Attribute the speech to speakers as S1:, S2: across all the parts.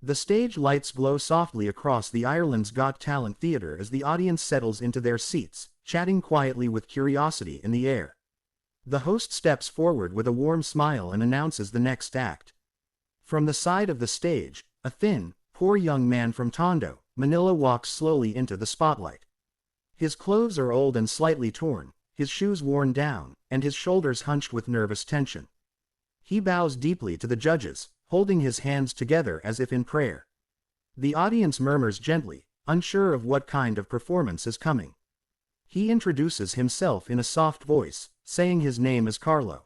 S1: The stage lights glow softly across the Ireland's Got Talent theater as the audience settles into their seats, chatting quietly with curiosity in the air. The host steps forward with a warm smile and announces the next act. From the side of the stage, a thin, poor young man from Tondo, Manila walks slowly into the spotlight. His clothes are old and slightly torn, his shoes worn down, and his shoulders hunched with nervous tension. He bows deeply to the judges, holding his hands together as if in prayer. The audience murmurs gently, unsure of what kind of performance is coming. He introduces himself in a soft voice, saying his name is Carlo.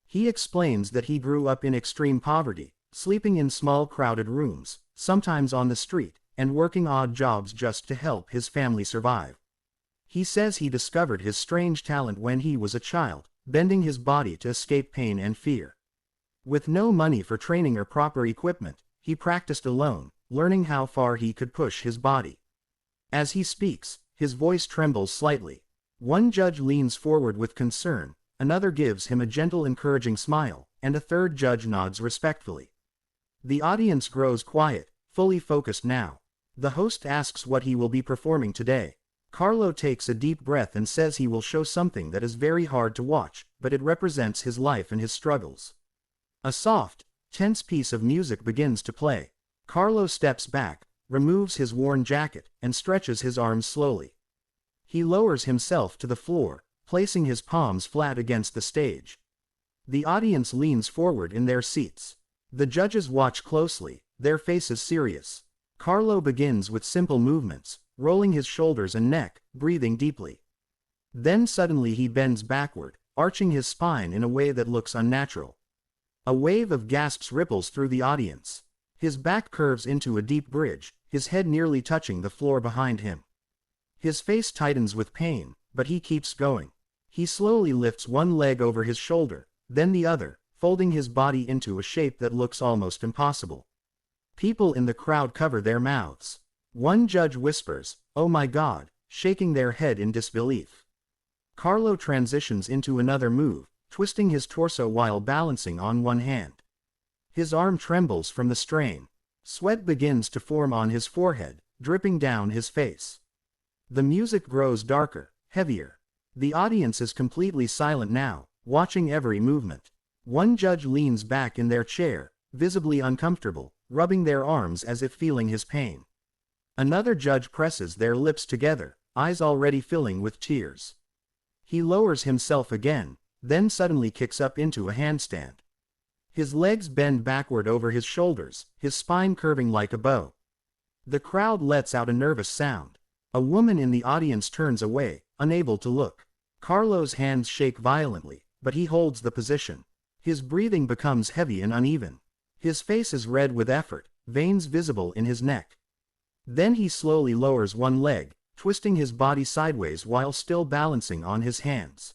S1: He explains that he grew up in extreme poverty, sleeping in small crowded rooms, sometimes on the street, and working odd jobs just to help his family survive. He says he discovered his strange talent when he was a child, bending his body to escape pain and fear. With no money for training or proper equipment, he practiced alone, learning how far he could push his body. As he speaks, his voice trembles slightly. One judge leans forward with concern, another gives him a gentle encouraging smile, and a third judge nods respectfully. The audience grows quiet, fully focused now. The host asks what he will be performing today. Carlo takes a deep breath and says he will show something that is very hard to watch, but it represents his life and his struggles. A soft, tense piece of music begins to play. Carlo steps back, removes his worn jacket, and stretches his arms slowly. He lowers himself to the floor, placing his palms flat against the stage. The audience leans forward in their seats. The judges watch closely, their faces serious. Carlo begins with simple movements, rolling his shoulders and neck, breathing deeply. Then suddenly he bends backward, arching his spine in a way that looks unnatural. A wave of gasps ripples through the audience. His back curves into a deep bridge, his head nearly touching the floor behind him. His face tightens with pain, but he keeps going. He slowly lifts one leg over his shoulder, then the other, folding his body into a shape that looks almost impossible. People in the crowd cover their mouths. One judge whispers, "Oh my God," shaking their head in disbelief. Carlo transitions into another move, twisting his torso while balancing on one hand. His arm trembles from the strain. Sweat begins to form on his forehead, dripping down his face. The music grows darker, heavier. The audience is completely silent now, watching every movement. One judge leans back in their chair, visibly uncomfortable, rubbing their arms as if feeling his pain. Another judge presses their lips together, eyes already filling with tears. He lowers himself again, then suddenly kicks up into a handstand. His legs bend backward over his shoulders, his spine curving like a bow. The crowd lets out a nervous sound. A woman in the audience turns away, unable to look. Carlo's hands shake violently, but he holds the position. His breathing becomes heavy and uneven. His face is red with effort, veins visible in his neck. Then he slowly lowers one leg, twisting his body sideways while still balancing on his hands.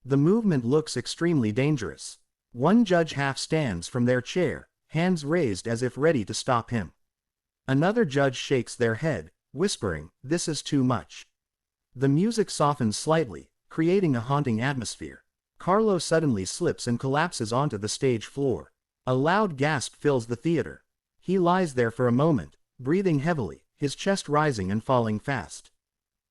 S1: The movement looks extremely dangerous. One judge half stands from their chair, hands raised as if ready to stop him. Another judge shakes their head, whispering, "This is too much." The music softens slightly, creating a haunting atmosphere. Carlo suddenly slips and collapses onto the stage floor. A loud gasp fills the theater. He lies there for a moment, breathing heavily, his chest rising and falling fast.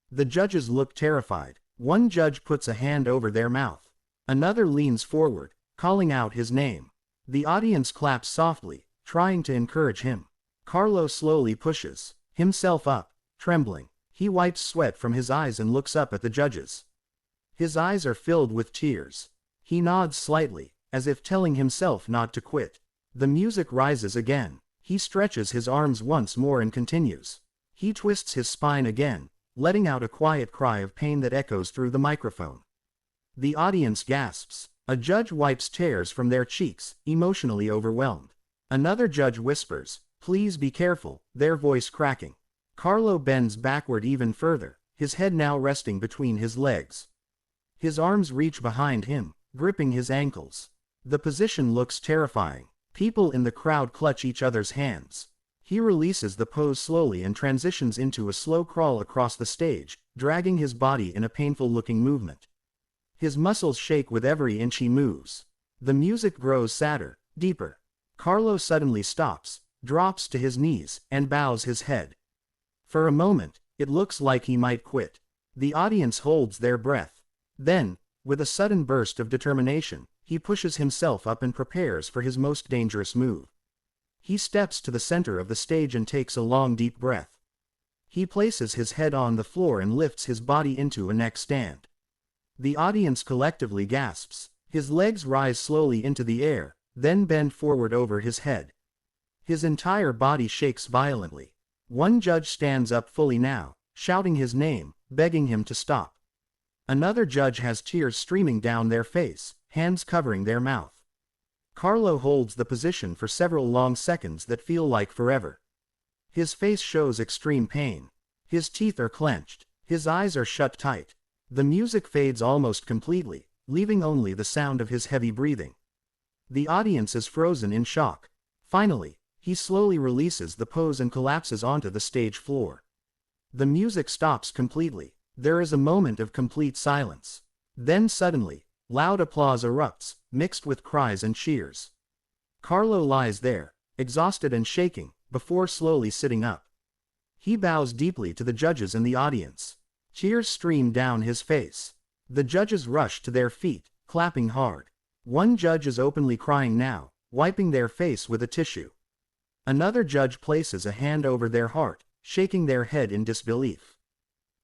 S1: The judges look terrified. One judge puts a hand over their mouth. Another leans forward, calling out his name. The audience claps softly, trying to encourage him. Carlo slowly pushes himself up, trembling. He wipes sweat from his eyes and looks up at the judges. His eyes are filled with tears. He nods slightly, as if telling himself not to quit. The music rises again. He stretches his arms once more and continues. He twists his spine again, letting out a quiet cry of pain that echoes through the microphone. The audience gasps. A judge wipes tears from their cheeks, emotionally overwhelmed. Another judge whispers, "Please be careful," their voice cracking. Carlo bends backward even further, his head now resting between his legs. His arms reach behind him, gripping his ankles. The position looks terrifying. People in the crowd clutch each other's hands. He releases the pose slowly and transitions into a slow crawl across the stage, dragging his body in a painful-looking movement. His muscles shake with every inch he moves. The music grows sadder, deeper. Carlo suddenly stops, drops to his knees, and bows his head. For a moment, it looks like he might quit. The audience holds their breath. Then, with a sudden burst of determination, he pushes himself up and prepares for his most dangerous move. He steps to the center of the stage and takes a long deep breath. He places his head on the floor and lifts his body into a neck stand. The audience collectively gasps. His legs rise slowly into the air, then bend forward over his head. His entire body shakes violently. One judge stands up fully now, shouting his name, begging him to stop. Another judge has tears streaming down their face, hands covering their mouth. Carlo holds the position for several long seconds that feel like forever. His face shows extreme pain. His teeth are clenched. His eyes are shut tight. The music fades almost completely, leaving only the sound of his heavy breathing. The audience is frozen in shock. Finally, he slowly releases the pose and collapses onto the stage floor. The music stops completely. There is a moment of complete silence. Then suddenly, loud applause erupts, mixed with cries and cheers. Carlo lies there, exhausted and shaking, before slowly sitting up. He bows deeply to the judges and the audience. Tears stream down his face. The judges rush to their feet, clapping hard. One judge is openly crying now, wiping their face with a tissue. Another judge places a hand over their heart, shaking their head in disbelief.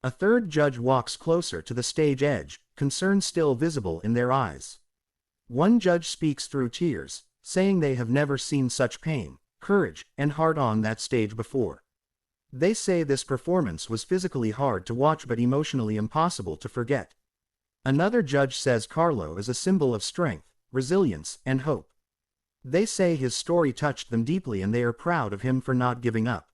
S1: A third judge walks closer to the stage edge, concern still visible in their eyes. One judge speaks through tears, saying they have never seen such pain, courage, and heart on that stage before. They say this performance was physically hard to watch but emotionally impossible to forget. Another judge says Carlo is a symbol of strength, resilience, and hope. They say his story touched them deeply and they are proud of him for not giving up.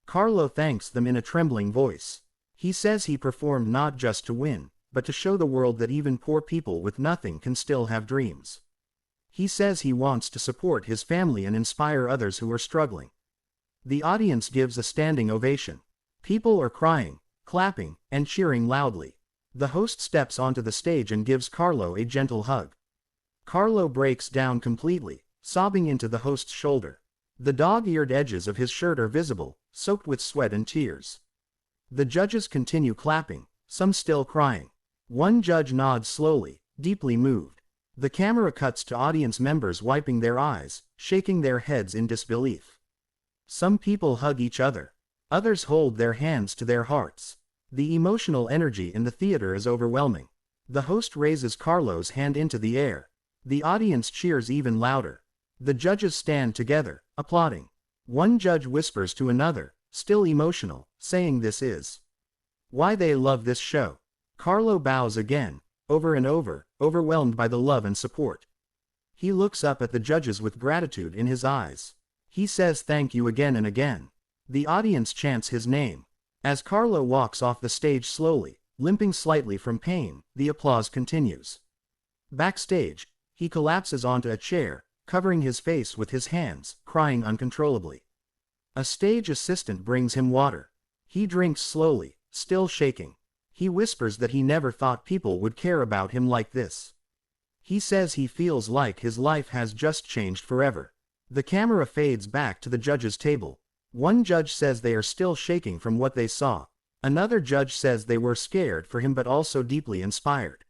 S1: Carlo thanks them in a trembling voice. He says he performed not just to win, but to show the world that even poor people with nothing can still have dreams. He says he wants to support his family and inspire others who are struggling. The audience gives a standing ovation. People are crying, clapping, and cheering loudly. The host steps onto the stage and gives Carlo a gentle hug. Carlo breaks down completely, sobbing into the host's shoulder. The dog-eared edges of his shirt are visible, soaked with sweat and tears. The judges continue clapping, some still crying. One judge nods slowly, deeply moved. The camera cuts to audience members wiping their eyes, shaking their heads in disbelief. Some people hug each other. Others hold their hands to their hearts. The emotional energy in the theater is overwhelming. The host raises Carlo's hand into the air. The audience cheers even louder. The judges stand together, applauding. One judge whispers to another, still emotional, saying this is why they love this show. Carlo bows again, over and over, overwhelmed by the love and support. He looks up at the judges with gratitude in his eyes. He says thank you again and again. The audience chants his name. As Carlo walks off the stage slowly, limping slightly from pain, the applause continues. Backstage, he collapses onto a chair, covering his face with his hands, crying uncontrollably. A stage assistant brings him water. He drinks slowly, still shaking. He whispers that he never thought people would care about him like this. He says he feels like his life has just changed forever. The camera fades back to the judges' table. One judge says they are still shaking from what they saw. Another judge says they were scared for him but also deeply inspired.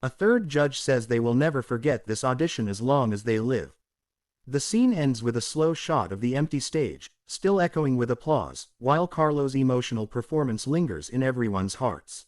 S1: A third judge says they will never forget this audition as long as they live. The scene ends with a slow shot of the empty stage, still echoing with applause, while Carlo's emotional performance lingers in everyone's hearts.